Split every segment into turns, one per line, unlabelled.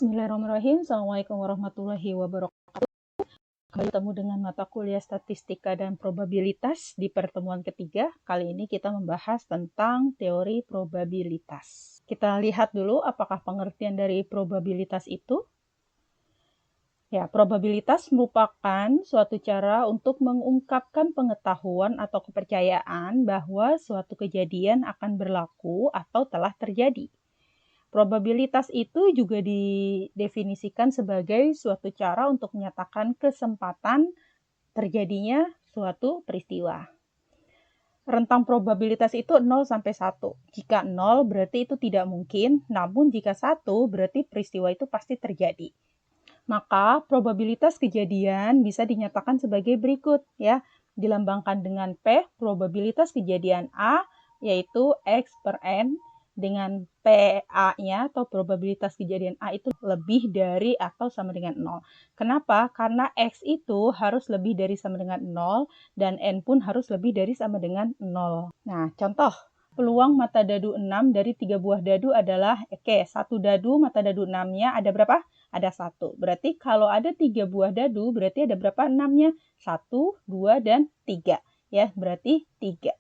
Bismillahirrahmanirrahim. Assalamualaikum warahmatullahi wabarakatuh. Kembali bertemu dengan mata kuliah statistika dan probabilitas di pertemuan ketiga. Kali ini kita membahas tentang teori probabilitas. Kita lihat dulu apakah pengertian dari probabilitas itu. Ya, probabilitas merupakan suatu cara untuk mengungkapkan pengetahuan atau kepercayaan bahwa suatu kejadian akan berlaku atau telah terjadi. Probabilitas itu juga didefinisikan sebagai suatu cara untuk menyatakan kesempatan terjadinya suatu peristiwa. Rentang probabilitas itu 0 sampai 1. Jika 0 berarti itu tidak mungkin, namun jika 1 berarti peristiwa itu pasti terjadi. Maka probabilitas kejadian bisa dinyatakan sebagai berikut ya. Dilambangkan dengan P, probabilitas kejadian A yaitu X per N, dengan PA-nya atau probabilitas kejadian A itu lebih dari atau sama dengan 0. Kenapa? Karena X itu harus lebih dari sama dengan 0 dan N pun harus lebih dari sama dengan 0. Nah, contoh. Peluang mata dadu 6 dari 3 buah dadu adalah, satu dadu, mata dadu 6-nya ada berapa? Ada 1. Berarti kalau ada 3 buah dadu, berarti ada berapa 6-nya? 1, 2, dan 3. Ya, berarti 3.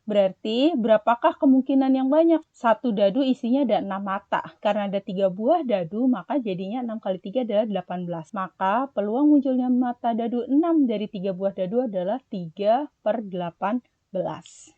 Berarti berapakah kemungkinan yang banyak? Satu dadu isinya ada 6 mata. Karena ada 3 buah dadu, maka jadinya 6 kali 3 adalah 18. Maka peluang munculnya mata dadu 6 dari 3 buah dadu adalah 3 per 18.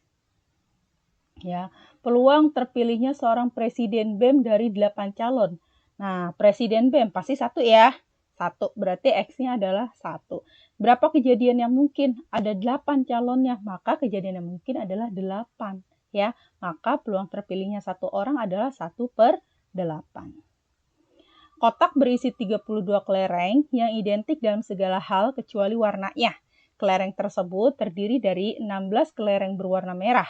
Ya, peluang terpilihnya seorang presiden BEM dari 8 calon. Nah, presiden BEM pasti 1 ya. 1, berarti X-nya adalah 1. Berapa kejadian yang mungkin? Ada 8 calonnya, maka kejadian yang mungkin adalah 8. Ya, maka peluang terpilihnya 1 orang adalah 1 per 8. Kotak berisi 32 kelereng yang identik dalam segala hal kecuali warnanya. Kelereng tersebut terdiri dari 16 kelereng berwarna merah,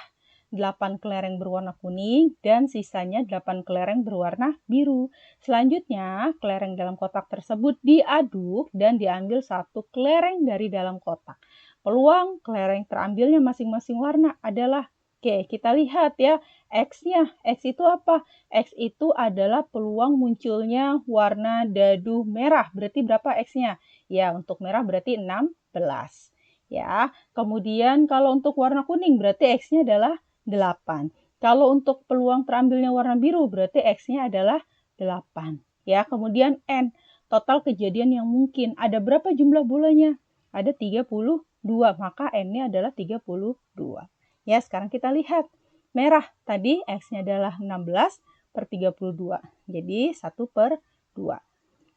8 kelereng berwarna kuning, dan sisanya 8 kelereng berwarna biru. Selanjutnya, kelereng dalam kotak tersebut diaduk dan diambil satu kelereng dari dalam kotak. Peluang kelereng terambilnya masing-masing warna adalah, kita lihat ya, X-nya. X itu apa? X itu adalah peluang munculnya warna dadu merah. Berarti berapa X-nya? Ya, untuk merah berarti 16. Ya, kemudian kalau untuk warna kuning berarti X-nya adalah 8. Kalau untuk peluang terambilnya warna biru, berarti X-nya adalah 8. Ya, kemudian N, total kejadian yang mungkin. Ada berapa jumlah bolanya? Ada 32, maka N-nya adalah 32. Ya, sekarang kita lihat. Merah, tadi X-nya adalah 16 per 32. Jadi, 1 per 2.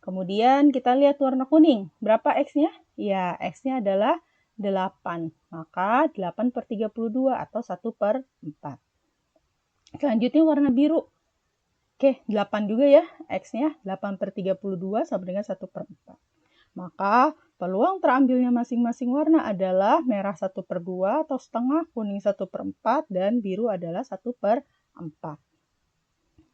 Kemudian kita lihat warna kuning. Berapa X-nya? Ya, X-nya adalah 8. Maka 8 per 32 atau 1 per 4. Selanjutnya warna biru. 8 juga ya. X-nya 8 per 32 sama dengan 1 per 4. Maka peluang terambilnya masing-masing warna adalah merah 1 per 2 atau setengah, kuning 1 per 4, dan biru adalah 1 per 4.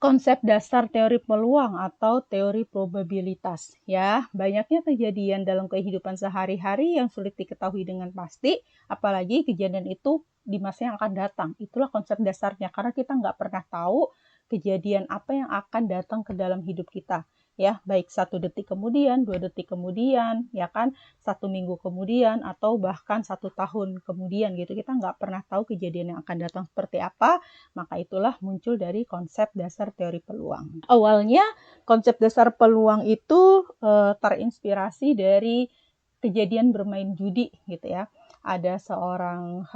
Konsep dasar teori peluang atau teori probabilitas. Ya, banyaknya kejadian dalam kehidupan sehari-hari yang sulit diketahui dengan pasti, apalagi kejadian itu di masa yang akan datang. Itulah konsep dasarnya, karena kita nggak pernah tahu kejadian apa yang akan datang ke dalam hidup kita. Ya, baik 1 detik kemudian, 2 detik kemudian, ya kan, 1 minggu kemudian, atau bahkan 1 tahun kemudian gitu. Kita nggak pernah tahu kejadian yang akan datang seperti apa, maka itulah muncul dari konsep dasar teori peluang. Awalnya konsep dasar peluang itu terinspirasi dari kejadian bermain judi gitu ya. Ada seorang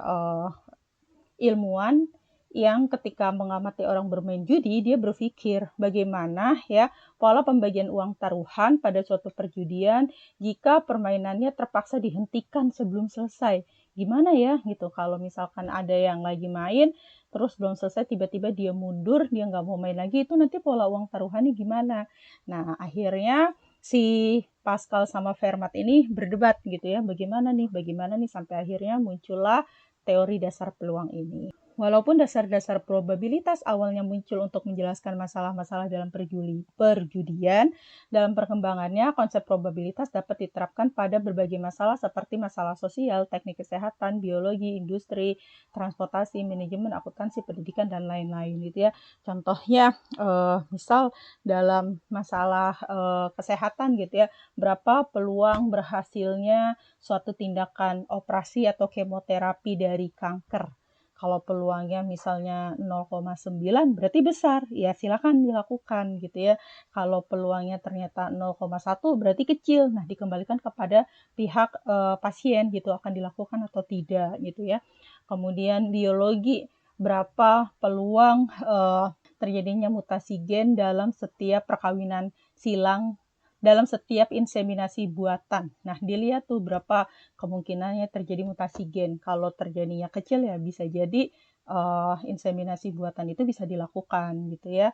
ilmuwan yang ketika mengamati orang bermain judi, dia berpikir bagaimana ya pola pembagian uang taruhan pada suatu perjudian jika permainannya terpaksa dihentikan sebelum selesai. Gimana ya gitu kalau misalkan ada yang lagi main, terus belum selesai tiba-tiba dia mundur, dia nggak mau main lagi, itu nanti pola uang taruhannya gimana? Nah, akhirnya si Pascal sama Fermat ini berdebat gitu ya, bagaimana nih sampai akhirnya muncullah teori dasar peluang ini. Walaupun dasar-dasar probabilitas awalnya muncul untuk menjelaskan masalah-masalah dalam perjudian, dalam perkembangannya konsep probabilitas dapat diterapkan pada berbagai masalah seperti masalah sosial, teknik kesehatan, biologi, industri, transportasi, manajemen, akuntansi, pendidikan, dan lain-lain gitu ya. Contohnya misal dalam masalah kesehatan gitu ya, berapa peluang berhasilnya suatu tindakan operasi atau kemoterapi dari kanker. Kalau peluangnya misalnya 0,9 berarti besar, ya silakan dilakukan gitu ya. Kalau peluangnya ternyata 0,1 berarti kecil. Nah, dikembalikan kepada pihak pasien gitu akan dilakukan atau tidak gitu ya. Kemudian biologi, berapa peluang terjadinya mutasi gen dalam setiap perkawinan silang, dalam setiap inseminasi buatan. Nah, dilihat tuh berapa kemungkinannya terjadi mutasi gen. Kalau terjadinya kecil ya bisa jadi inseminasi buatan itu bisa dilakukan gitu ya.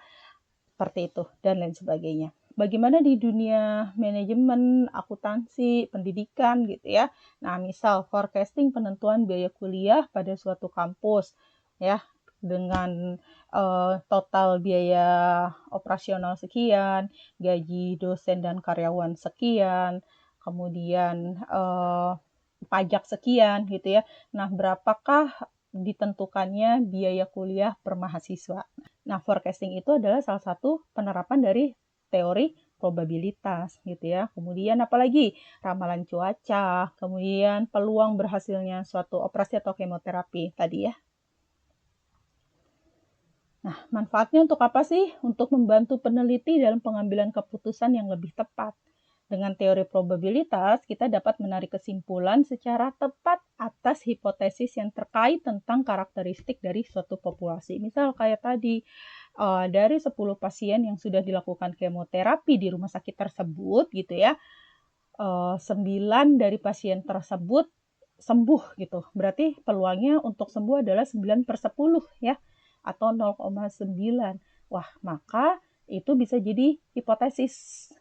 Seperti itu dan lain sebagainya. Bagaimana di dunia manajemen, akuntansi, pendidikan gitu ya. Nah, misal forecasting penentuan biaya kuliah pada suatu kampus ya dengan total biaya operasional sekian, gaji dosen dan karyawan sekian, kemudian pajak sekian gitu ya. Nah, berapakah ditentukannya biaya kuliah per mahasiswa? Nah, forecasting itu adalah salah satu penerapan dari teori probabilitas gitu ya. Kemudian apalagi ramalan cuaca, kemudian peluang berhasilnya suatu operasi atau kemoterapi tadi ya. Nah, manfaatnya untuk apa sih? Untuk membantu peneliti dalam pengambilan keputusan yang lebih tepat. Dengan teori probabilitas, kita dapat menarik kesimpulan secara tepat atas hipotesis yang terkait tentang karakteristik dari suatu populasi. Misal kayak tadi, dari 10 pasien yang sudah dilakukan kemoterapi di rumah sakit tersebut gitu ya, 9 dari pasien tersebut sembuh gitu. Berarti peluangnya untuk sembuh adalah 9/10 ya, atau 0,9. Wah, maka itu bisa jadi hipotesis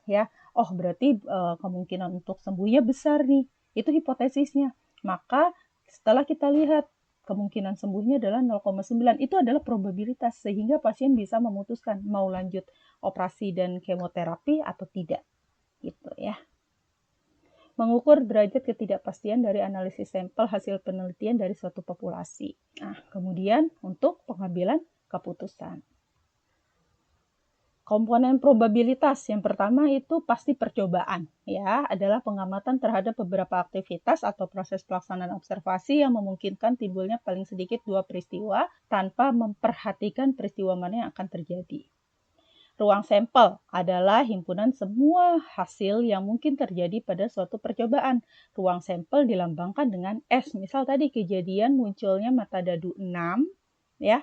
ya. Oh, berarti kemungkinan untuk sembuhnya besar nih. Itu hipotesisnya. Maka setelah kita lihat kemungkinan sembuhnya adalah 0,9, itu adalah probabilitas sehingga pasien bisa memutuskan mau lanjut operasi dan kemoterapi atau tidak. Gitu ya. Mengukur derajat ketidakpastian dari analisis sampel hasil penelitian dari suatu populasi. Nah, kemudian untuk pengambilan keputusan. Komponen probabilitas yang pertama itu pasti percobaan ya, adalah pengamatan terhadap beberapa aktivitas atau proses pelaksanaan observasi yang memungkinkan timbulnya paling sedikit 2 peristiwa tanpa memperhatikan peristiwa mana yang akan terjadi. Ruang sampel adalah himpunan semua hasil yang mungkin terjadi pada suatu percobaan. Ruang sampel dilambangkan dengan S. Misal tadi kejadian munculnya mata dadu 6 ya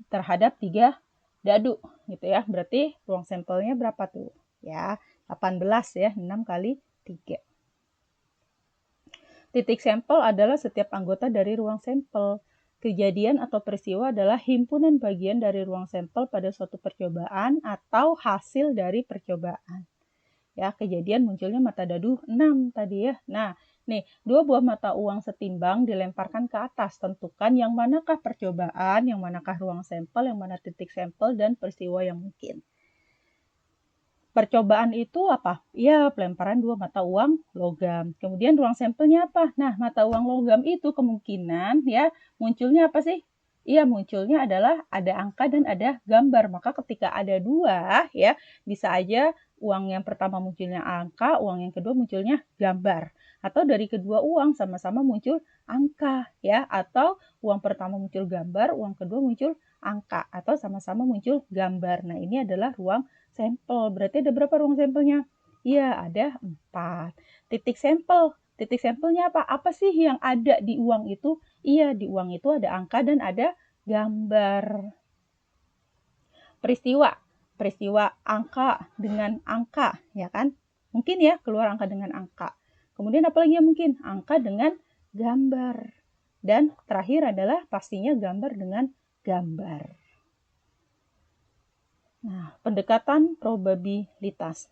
terhadap 3 dadu gitu ya. Berarti ruang sampelnya berapa tuh? Ya, 18 ya, 6 kali 3. Titik sampel adalah setiap anggota dari ruang sampel. Kejadian atau peristiwa adalah himpunan bagian dari ruang sampel pada suatu percobaan atau hasil dari percobaan. Ya, kejadian munculnya mata dadu 6 tadi ya. Nah, nih, 2 buah mata uang setimbang dilemparkan ke atas. Tentukan yang manakah percobaan, yang manakah ruang sampel, yang mana titik sampel, dan peristiwa yang mungkin. Percobaan itu apa? Ya, pelemparan 2 mata uang logam. Kemudian ruang sampelnya apa? Nah, mata uang logam itu kemungkinan ya munculnya apa sih? Iya, munculnya adalah ada angka dan ada gambar. Maka ketika ada 2 ya, bisa aja uang yang pertama munculnya angka, uang yang kedua munculnya gambar. Atau dari kedua uang sama-sama muncul angka ya, atau uang pertama muncul gambar, uang kedua muncul angka, atau sama-sama muncul gambar. Nah, ini adalah ruang sampel. Berarti ada berapa ruang sampelnya? Iya, ada 4. Titik sampel. Titik sampelnya apa? Apa sih yang ada di uang itu? Iya, di uang itu ada angka dan ada gambar. Peristiwa. Peristiwa angka dengan angka, ya kan? Mungkin ya keluar angka dengan angka. Kemudian apa lagi yang mungkin? Angka dengan gambar. Dan terakhir adalah pastinya gambar dengan gambar. Nah, pendekatan probabilitas.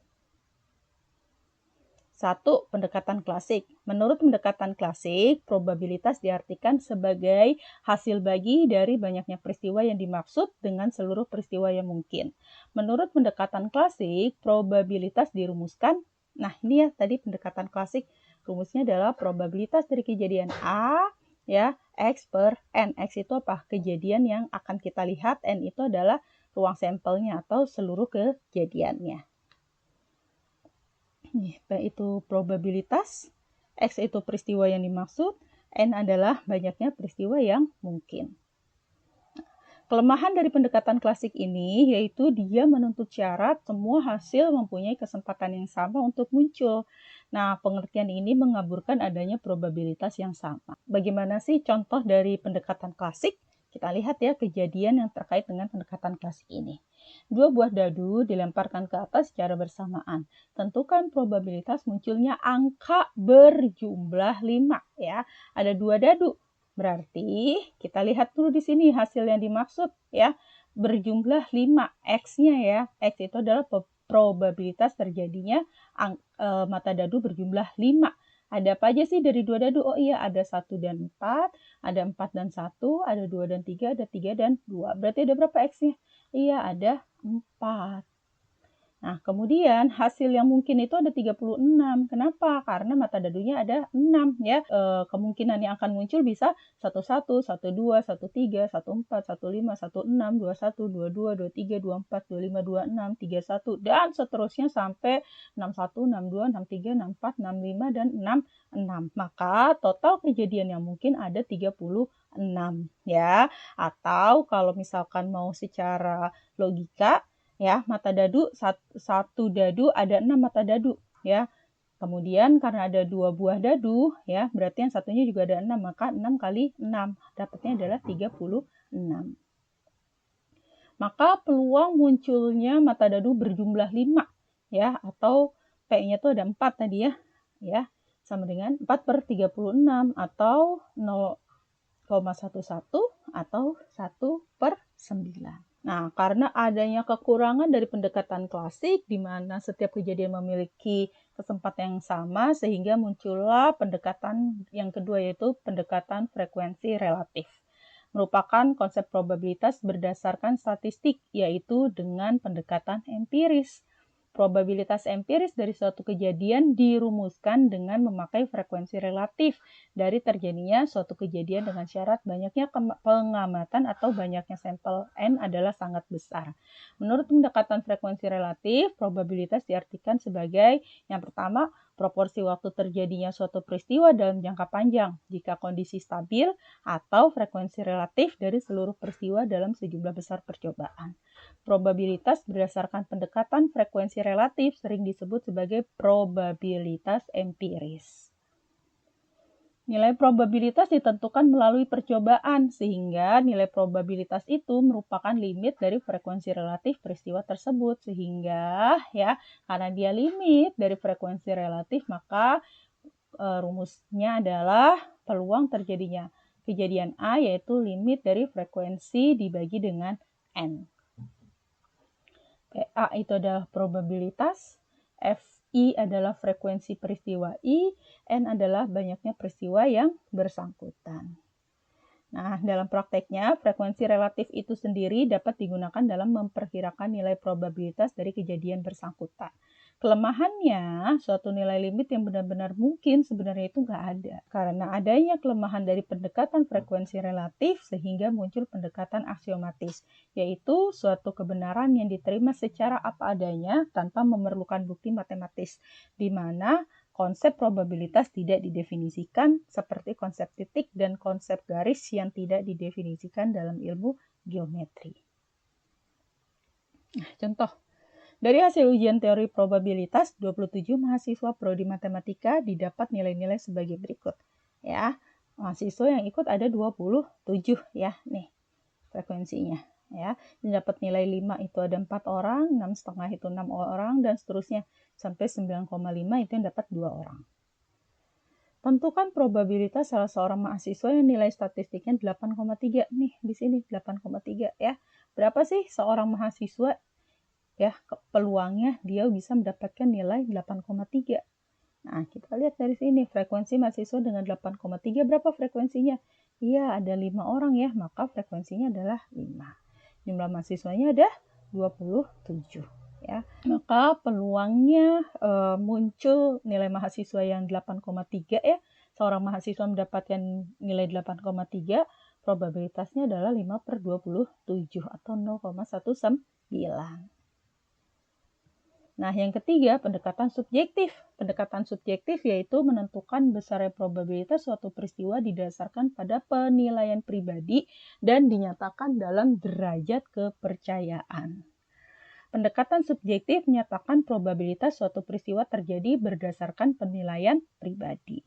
Satu, pendekatan klasik. Menurut pendekatan klasik, probabilitas diartikan sebagai hasil bagi dari banyaknya peristiwa yang dimaksud dengan seluruh peristiwa yang mungkin. Menurut pendekatan klasik, probabilitas dirumuskan. Nah, ini ya tadi pendekatan klasik. Rumusnya adalah probabilitas dari kejadian A, ya, X per N. X itu apa? Kejadian yang akan kita lihat. N itu adalah ruang sampelnya atau seluruh kejadiannya. P itu probabilitas, X itu peristiwa yang dimaksud, N adalah banyaknya peristiwa yang mungkin. Kelemahan dari pendekatan klasik ini yaitu dia menuntut syarat semua hasil mempunyai kesempatan yang sama untuk muncul. Nah, pengertian ini mengaburkan adanya probabilitas yang sama. Bagaimana sih contoh dari pendekatan klasik? Kita lihat ya kejadian yang terkait dengan pendekatan klasik ini. Dua buah dadu dilemparkan ke atas secara bersamaan. Tentukan probabilitas munculnya angka berjumlah 5 ya. Ada dua dadu. Berarti kita lihat dulu di sini hasil yang dimaksud ya. Berjumlah 5 X-nya ya. X itu adalah probabilitas terjadinya mata dadu berjumlah 5. Ada apa aja sih dari dua dadu? Oh iya, ada 1 dan 4, ada 4 dan 1, ada 2 dan 3, ada 3 dan 2. Berarti ada berapa X-nya? Iya, ada 4. Nah, kemudian hasil yang mungkin itu ada 36. Kenapa? Karena mata dadunya ada 6 ya. Kemungkinan yang akan muncul bisa 11, 12, 13, 14, 15, 16, 21, 22, 23, 24, 25, 26, 31 dan seterusnya sampai 61, 62, 63, 64, 65 dan 66. Maka total kejadian yang mungkin ada 36 ya. Atau kalau misalkan mau secara logika ya, mata dadu satu dadu ada 6 mata dadu ya. Kemudian karena ada 2 buah dadu ya, berarti yang satunya juga ada 6, maka 6 kali 6 dapatnya adalah 36. Maka peluang munculnya mata dadu berjumlah 5 ya, atau P-nya itu ada 4 tadi ya. Ya, sama dengan 4 per 36 atau 0,11 atau 1 per 9. Nah, karena adanya kekurangan dari pendekatan klasik, di mana setiap kejadian memiliki kesempatan yang sama, sehingga muncullah pendekatan yang kedua, yaitu pendekatan frekuensi relatif. Merupakan konsep probabilitas berdasarkan statistik, yaitu dengan pendekatan empiris. Probabilitas empiris dari suatu kejadian dirumuskan dengan memakai frekuensi relatif dari terjadinya suatu kejadian dengan syarat banyaknya pengamatan atau banyaknya sampel N adalah sangat besar. Menurut pendekatan frekuensi relatif, probabilitas diartikan sebagai yang pertama, proporsi waktu terjadinya suatu peristiwa dalam jangka panjang jika kondisi stabil atau frekuensi relatif dari seluruh peristiwa dalam sejumlah besar percobaan. Probabilitas berdasarkan pendekatan frekuensi relatif sering disebut sebagai probabilitas empiris. Nilai probabilitas ditentukan melalui percobaan, sehingga nilai probabilitas itu merupakan limit dari frekuensi relatif peristiwa tersebut. Sehingga ya, karena dia limit dari frekuensi relatif, maka rumusnya adalah peluang terjadinya kejadian A, yaitu limit dari frekuensi dibagi dengan N. A itu adalah probabilitas, Fi adalah frekuensi peristiwa I, N adalah banyaknya peristiwa yang bersangkutan. Nah, dalam prakteknya, frekuensi relatif itu sendiri dapat digunakan dalam memperkirakan nilai probabilitas dari kejadian bersangkutan. Kelemahannya, suatu nilai limit yang benar-benar mungkin sebenarnya itu nggak ada. Karena adanya kelemahan dari pendekatan frekuensi relatif sehingga muncul pendekatan aksiomatis, yaitu suatu kebenaran yang diterima secara apa adanya tanpa memerlukan bukti matematis, di mana konsep probabilitas tidak didefinisikan seperti konsep titik dan konsep garis yang tidak didefinisikan dalam ilmu geometri. Nah, contoh. Dari hasil ujian teori probabilitas, 27 mahasiswa prodi matematika didapat nilai-nilai sebagai berikut. Ya, mahasiswa yang ikut ada 27 ya, nih frekuensinya. Ya, dapat nilai 5 itu ada 4 orang, 6,5 itu 6 orang, dan seterusnya sampai 9,5 itu yang dapat 2 orang. Tentukan probabilitas salah seorang mahasiswa yang nilai statistiknya 8,3 nih, di sini 8,3 ya. Berapa sih seorang mahasiswa ya peluangnya dia bisa mendapatkan nilai 8,3? Nah, kita lihat dari sini, frekuensi mahasiswa dengan 8,3 berapa frekuensinya? Iya, ada 5 orang ya, maka frekuensinya adalah 5. Jumlah mahasiswanya ada 27 ya. Maka peluangnya muncul nilai mahasiswa yang 8,3 ya. Seorang mahasiswa mendapatkan nilai 8,3, probabilitasnya adalah 5/27 atau 0,19. Nah, yang ketiga, pendekatan subjektif. Pendekatan subjektif yaitu menentukan besarnya probabilitas suatu peristiwa didasarkan pada penilaian pribadi dan dinyatakan dalam derajat kepercayaan. Pendekatan subjektif menyatakan probabilitas suatu peristiwa terjadi berdasarkan penilaian pribadi.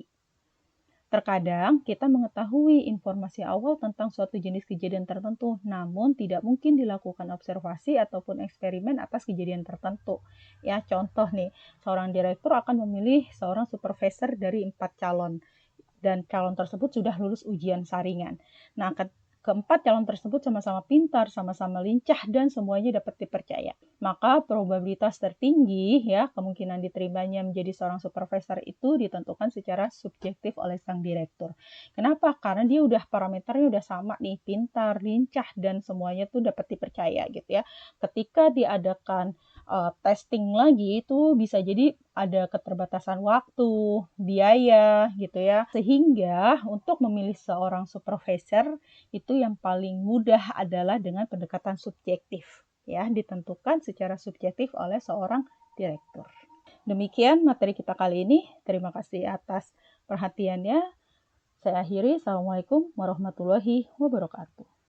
Terkadang kita mengetahui informasi awal tentang suatu jenis kejadian tertentu, namun tidak mungkin dilakukan observasi ataupun eksperimen atas kejadian tertentu. Ya, contoh nih, seorang direktur akan memilih seorang supervisor dari 4 calon, dan calon tersebut sudah lulus ujian saringan. Nah, keempat calon tersebut sama-sama pintar, sama-sama lincah, dan semuanya dapat dipercaya. Maka probabilitas tertinggi ya kemungkinan diterimanya menjadi seorang supervisor itu ditentukan secara subjektif oleh sang direktur. Kenapa? Karena dia udah parameternya udah sama nih, pintar, lincah, dan semuanya tuh dapat dipercaya gitu ya. Ketika diadakan testing lagi itu bisa jadi ada keterbatasan waktu, biaya gitu ya. Sehingga untuk memilih seorang supervisor itu yang paling mudah adalah dengan pendekatan subjektif ya, ditentukan secara subjektif oleh seorang direktur. Demikian materi kita kali ini. Terima kasih atas perhatiannya. Saya akhiri. Assalamualaikum warahmatullahi wabarakatuh.